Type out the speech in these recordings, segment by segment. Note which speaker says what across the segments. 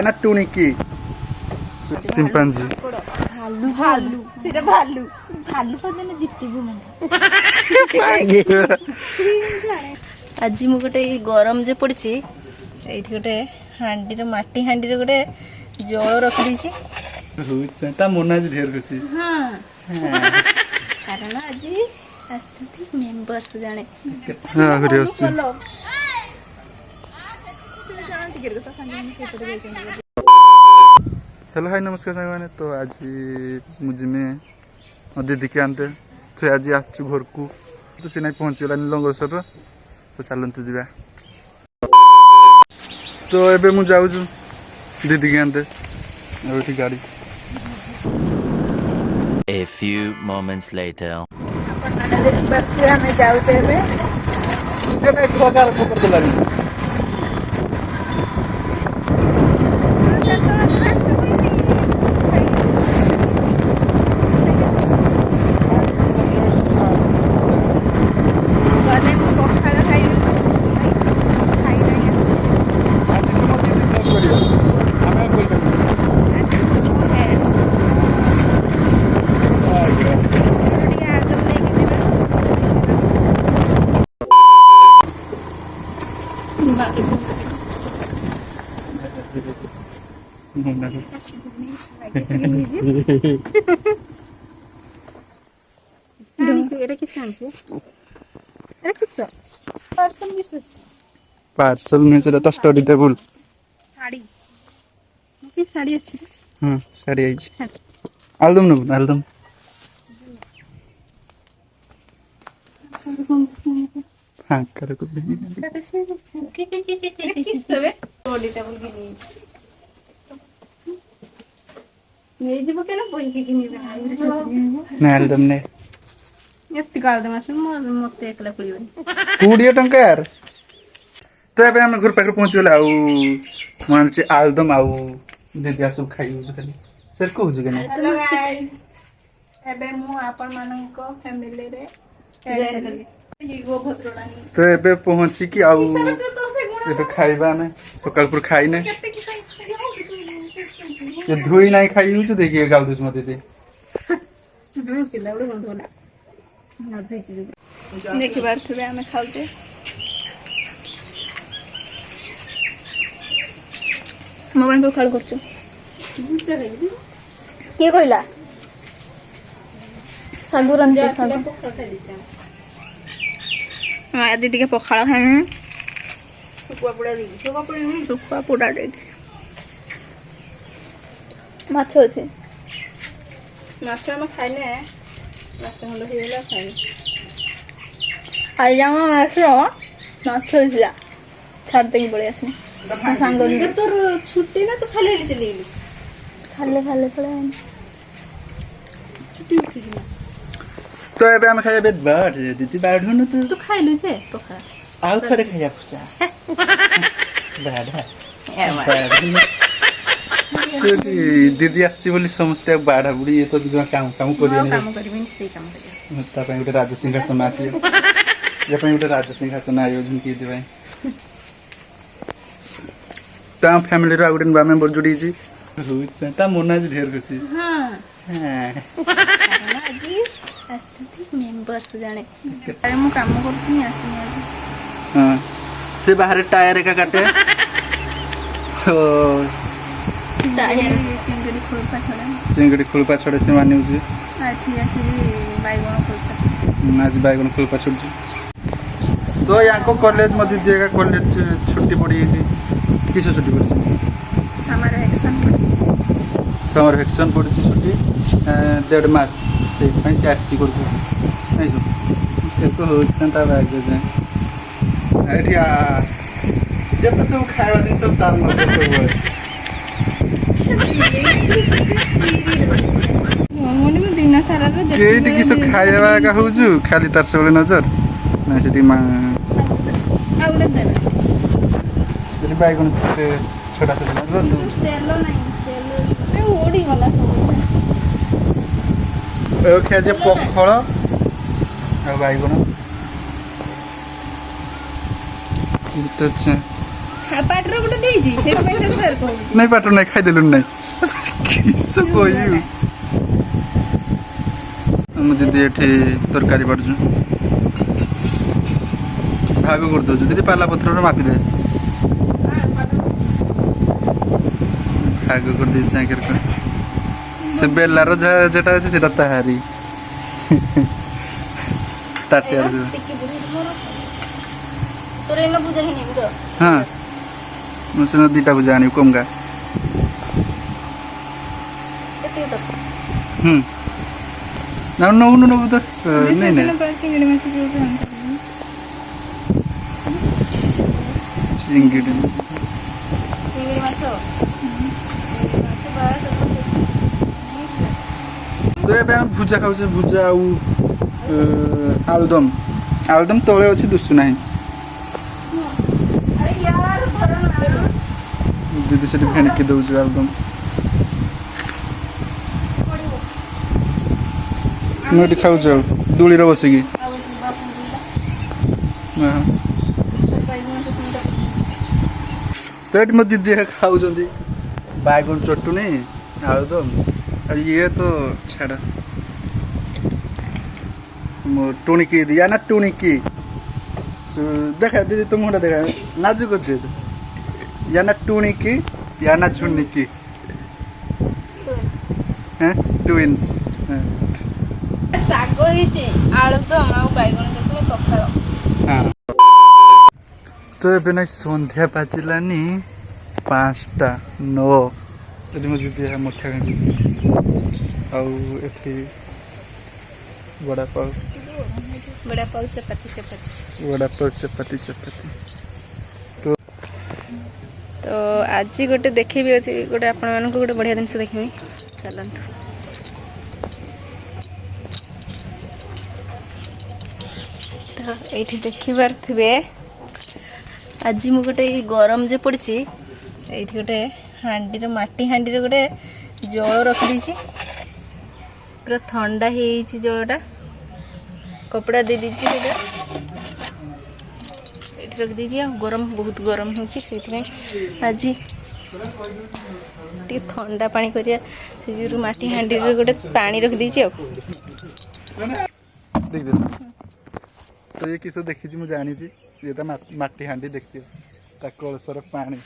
Speaker 1: ना टूनी की सिंपांजी
Speaker 2: भालू भालू सेटा भालू भालू पदने जितबु मन आज मु गोटे गरम जे पड़ची एठी गोटे हांडी रे माटी हांडी रे गोटे जल रखी दीची
Speaker 1: ता मोना जी ढेर खुशी
Speaker 2: हां कारण आज आछथि मेंबर्स जाने
Speaker 1: हां हरि आछथि हेलो हाय नमस्कार साथी तो आज मुझे में दीदी के आनते से आज आसचु घर को तो से नहीं पहुँचगला लंगरसर तो चलतु जा तो एबे मु जाऊँ दीदी के आनते गाड़ी
Speaker 3: A few moments later.
Speaker 2: हमें जाऊते हुए
Speaker 1: पार्सल में से स्टडी टेबल
Speaker 2: साड़ी की साड़ी अच्छी
Speaker 1: हां साड़ी आई आलदम न आलदम हां कर को
Speaker 2: किसबे बॉडी टेबल की नहीं जीव के ना बोल के किनी
Speaker 1: ना आलदम ने
Speaker 2: एत्ती काल दमास मते एकला पड़िबनी
Speaker 1: 20 टंका यार तो एबे हम घर पाकर पहुंच गेला आउ मान से आलदम आउ दीदी सब खाई हो खाली सर को हो गने
Speaker 2: हेलो गाइस एबे मु आपन मानन को फैमिली रे जॉइन करली ये गो भद्रडानी
Speaker 1: तो एबे पहुंची कि आउ एबे खाइबा ने सकाल पर खाई ने ये धोई नहीं खाई हो तो देखिए गाउ दुस मते दे
Speaker 2: धोई के लाउड बंद होला ना धोई देखि बार थबे हमें खाउते मोबाइल पर कॉल करछु के कहला सागु रंजा सागु हां आदि टिके पखाळ खाए सुकुआ पोड़ा दे माछ अछि माछ हम खाइने माछ हम हेला खाइने आई जामा माछ हिला छाड़ दे बड़े आसने सांग तोर छुट्टी ना तो खाले चली गेली खाले खाले पड़े छुट्टी उठी ना
Speaker 1: तो एबे हम खाइबे बाड दीदी बाड हो न
Speaker 2: तू खाइलु छे पखा
Speaker 1: आउ थरे खाइया खुचा बाड दीदी आसी बोली समस्त बाढ़ा बुड़ी ये तो जो काम काम करियो
Speaker 2: काम करबिन से काम करियो
Speaker 1: ता पे गोटे राज सिंहासन आसी जे पे गोटे राज सिंहासन आयो झुमकी देबै ता फैमिली रो गुटे बा मेंबर जुड़ी छी होइछ ता मोना जी ढेर खुशी
Speaker 2: हां
Speaker 1: हां
Speaker 2: आज आछथि मेंबर्स जाने अरे मु काम करथि आसीनी आज
Speaker 1: हां से बाहर टायर का काटे तो
Speaker 2: टायर
Speaker 1: चिंगड़ी खुलपा छोड़े से माने उजी
Speaker 2: आज बाइगण खुलपा
Speaker 1: आज बाइगण खुलपा छोड़ तो यहाँ को कॉलेज मध्य दिएगा कॉलेज छुट्टी पड़ी है किस छुट्टी पड़ी समर वैकेशन पड़ी छुट्टी 1.5 मास से कहीं से आसी कर नहीं सो तो होता बैग जे जब सब खावा दिन सब तार मत सब
Speaker 2: मन में दिन सारा रे
Speaker 1: केटी किसो खाଇବା का होजु खाली तार सबले नजर ना सेटी मा
Speaker 2: आउले दे
Speaker 1: सेटी बाइगन छोटा छोटा रो दो
Speaker 2: तेलो नहीं तेलो ए ओडी गला सब
Speaker 1: ए खे जे पखळ आ बाइगन तो अच्छा
Speaker 2: ପାଟିର ଗୋଟେ ଦେଇଛି ସେଇଥିପାଇଁ ସେ ଫେର କହୁଛି
Speaker 1: ନାଇଁ ପାଟ ନାଇଁ ଖାଇଦେଲୁ ନାଇଁ କିସ କହିବି ମୁଁ ଦିଦି ଏଠି ତରକାରୀ କରୁଛୁ ଭାଗ କରିଦେଉଛୁ ଦିଦି ପାଲା ପତ୍ରରେ ମାପିଦେ ଭାଗ କରିଦେଇଛି ଆଗରେ ସେ ବେଲାର ଯାହା ଯେଟା ଅଛି ସେଟା ତାହାରି ତାଟିଆର ଯିବ
Speaker 2: ଟିକେ ବୁଢୀ ମୋର ତୋର ଏଇନା ପୂଜା ହିଁ ନେବି ତ
Speaker 1: ହଁ ମୁଁ ସେଦିନ 2ଟା ପୂଜା ଆଣିବି କମଗା
Speaker 2: କେତେ ତ
Speaker 1: ନା ନଉନୁ ନବୁ ତ ନାଇଁ ନାଇଁ
Speaker 2: ଚିଙ୍ଗିଡ଼ି ମାଛ ଯୋଉଠୁ ଆଣିଥିଲି
Speaker 1: ଚିଙ୍ଗିଡ଼ି
Speaker 2: ଚିଙ୍ଗିଡ଼ି ମାଛ ବାସ୍
Speaker 1: ତ ଏବେ ଆମେ ଭୁଜା ଖାଉଛେ ଭୁଜା ଆଉ ଆଳୁଦମ ଆଳୁଦମ ତଳେ ଅଛି ଦୁଶୁ ନାହିଁ ଦିଦି ସେଠି ଫେଣିକି ଦଉଛି ଆଳୁଦମ ମୁଁ ଏଠି ଖାଉଛି ଆଉ ଦୋଳିରେ ବସିକି ତ ଏଠି ମୋ ଦିଦି ଖାଉଛନ୍ତି ବାଇଗଣ ଚଟୁଣି ଆଳୁଦମ ଆଉ ଇଏ ତ ଛାଡ଼ ମୋ ଟୁଣିକି ୟା ନା ଟୁଣିକି ଦେଖା ଦିଦି ତ ମୁହଁଟା ଦେଖା ନାଜୁକ ଅଛି ୟା ନା ଟୁଣିକି ୟା ନା ଝୁନିକି হ্যাঁ টুইন্স
Speaker 2: ଶାଗ ହେଇଛି ଆଳୁଦମ ଆଉ ବାଇଗଣ ଚଟଣି ପଖାଳ
Speaker 1: ତ ଏବେ ନାଇଁ ସନ୍ଧ୍ୟା ବାଜିଲାନି 5ଟା 9 ଏଠି ମୋ ଦିଦି ମଠା ଖାଇଛି ଆଉ ଏଠି ବଡ଼ାପାଉ
Speaker 2: ବଡ଼ାପାଉ ଚପାତି ଚପାତି
Speaker 1: ବଡ଼ାପାଉ ଚପାତି ଚପାତି
Speaker 2: ତ ଆଜି ଗୋଟେ ଦେଖେଇବି ଅଛି ଗୋଟେ ଆପଣମାନଙ୍କୁ ଗୋଟେ ବଢ଼ିଆ ଜିନିଷ ଦେଖେଇବି ଚାଲନ୍ତୁ ତ ଏଇଠି ଦେଖିପାରୁଥିବେ ଆଜି ମୁଁ ଗୋଟେ ଗରମ ଯେ ପଡ଼ିଛି ଏଇଠି ଗୋଟେ ହାଣ୍ଡିର ମାଟି ହାଣ୍ଡିରେ ଗୋଟେ ଜଳ ରଖିଦେଇଛି ପୁରା ଥଣ୍ଡା ହେଇଯାଇଛି ଜଳଟା କପଡ଼ା ଦେଇ ଦେଇଛି ସେଇଟା ଏଇଠି ରଖିଦେଇଛି ଆଉ ଗରମ ବହୁତ ଗରମ ହେଉଛି ସେଇଥିପାଇଁ ଆଜି ଟିକେ ଥଣ୍ଡା ପାଣି କରିବା ସେ ଯୋଉ ମାଟି ହାଣ୍ଡିରେ ଗୋଟେ ପାଣି ରଖିଦେଇଛି ଆଉ
Speaker 1: ତ ଇଏ କିସ ଦେଖିଛି ମୁଁ ଜାଣିଛି ଇଏଟା ମାଟି ହାଣ୍ଡି ଦେଖିଥିବ ତା କଳସର ପାଣି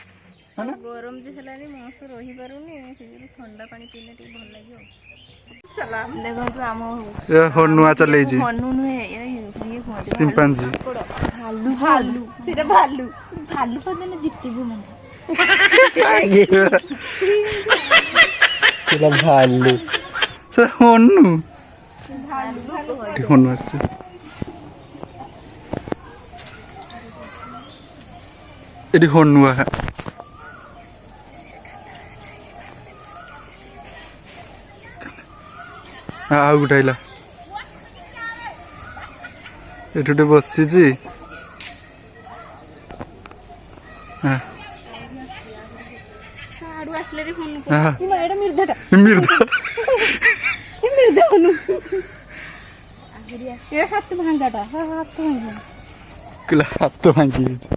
Speaker 2: ଗରମ ଯେ ହେଲାନି ମଣିଷ ରହିପାରୁନି ସେ ଯୋଉ ଥଣ୍ଡା ପାଣି ପିଇଲେ ଟିକେ ଭଲ ଲାଗିବ ଦେଖନ୍ତୁ ଆମ
Speaker 1: ହନୁଆ ଚଲେଇଛି
Speaker 2: ହନୁ ନୁହେଁ ଇଏ କୁହନ୍ତି
Speaker 1: ସିମ୍ପାଞ୍ଜି
Speaker 2: ଭାଲୁ ଭାଲୁ ସେଟା ଭାଲୁ ଭାଲୁ ପର୍ଯ୍ୟନ୍ତ ଜିତିବୁ ମାନେ
Speaker 1: ସେଟା ଭାଲୁ ସେ ହନୁ ହନୁ ଆସିଛି ଏଠି ହନୁଆ ଆଉ ଗୋଟେ ଆଇଲା ଏଠି ଗୋଟେ ବସିଛି
Speaker 2: ହାତ ଭାଙ୍ଗା
Speaker 1: ହାତ ଭାଙ୍ଗି ଯାଇଛି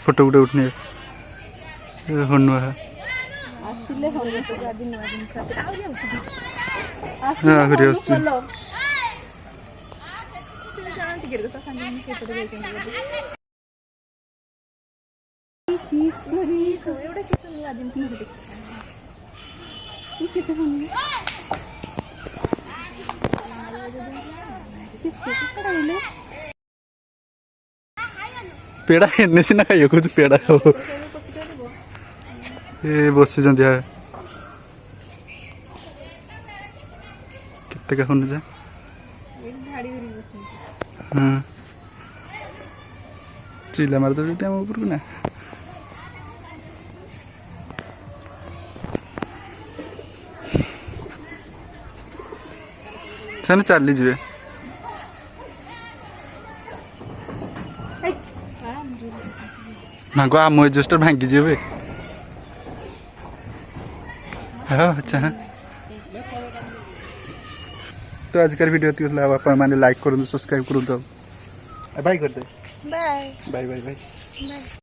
Speaker 1: ଫଟୋ ଗୋଟେ ଉଠନେ ହନୁଆ
Speaker 2: ଆସିଲେ ଆଜି ନୂଆ ଜିନିଷ
Speaker 1: ଆହୁରି ଆସୁଛି पेड़ा एने सीना खाइयो कुछ पेड़ा हो ए बसिଛନ୍ତି କେତେ କା ହନୁ ଯା ହଁ ଚିଲା ମାରି ଦେବି ଆମ ଉପରକୁ ନା ସେମାନେ ଚାଲିଯିବେ ଭାଙ୍ଗ ଆମ ଏଜେଷ୍ଟର ଭାଙ୍ଗିଯିବେ ଆଚ୍ଛା तो आजकल वीडियो आपने लाइक करूँ सब्सक्राइब करूँ तो बाय कर दे।
Speaker 2: ବାଏ
Speaker 1: ବାଇ ବାଇ ବାଇ।
Speaker 2: ବାଏ।